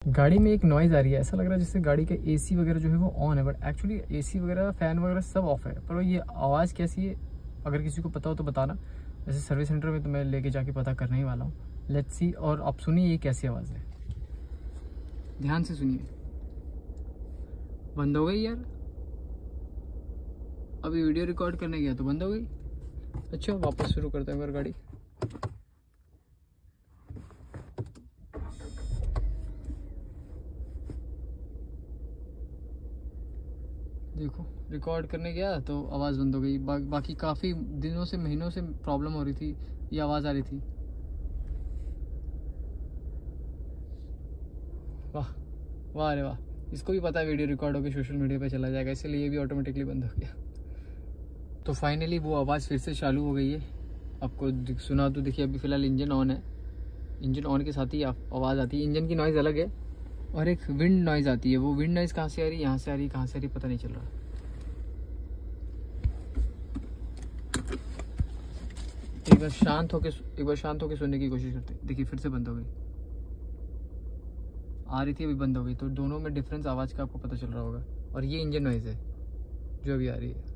गाड़ी में एक नॉइज़ आ रही है, ऐसा लग रहा है जैसे गाड़ी का एसी वगैरह जो है वो ऑन है, बट एक्चुअली एसी वगैरह फैन वगैरह सब ऑफ है। पर ये आवाज़ कैसी है, अगर किसी को पता हो तो बताना। वैसे सर्विस सेंटर में तो मैं लेके जाके पता करने ही वाला हूँ। Let's see. और आप सुनिए ये कैसी आवाज़ है, ध्यान से सुनिए। बंद हो गई यार, अभी वीडियो रिकॉर्ड करने गया तो बंद हो गई। अच्छा वापस शुरू करते हैं गाड़ी। देखो रिकॉर्ड करने गया तो आवाज़ बंद हो गई। बाकी काफ़ी दिनों से महीनों से प्रॉब्लम हो रही थी, ये आवाज़ आ रही थी। वाह वाह, अरे वाह। इसको भी पता है वीडियो रिकॉर्ड होकर सोशल मीडिया पे चला जाएगा, इसलिए ये भी ऑटोमेटिकली बंद हो गया। तो फाइनली वो आवाज़ फिर से चालू हो गई है। आपको सुना तो देखिए, अभी फ़िलहाल इंजन ऑन है। इंजन ऑन के साथ ही आवाज़ आती है। इंजन की नॉइज़ अलग है और एक विंड नॉइज़ आती है। वो विंड नॉइज़ कहाँ से आ रही है, यहाँ से आ रही है, कहाँ से आ रही है पता नहीं चल रहा। एक बार शांत होके सुनने की कोशिश करते हैं। देखिए फिर से बंद हो गई, आ रही थी अभी बंद हो गई। तो दोनों में डिफरेंस आवाज़ का आपको पता चल रहा होगा। और ये इंजन नॉइज़ है जो अभी आ रही है।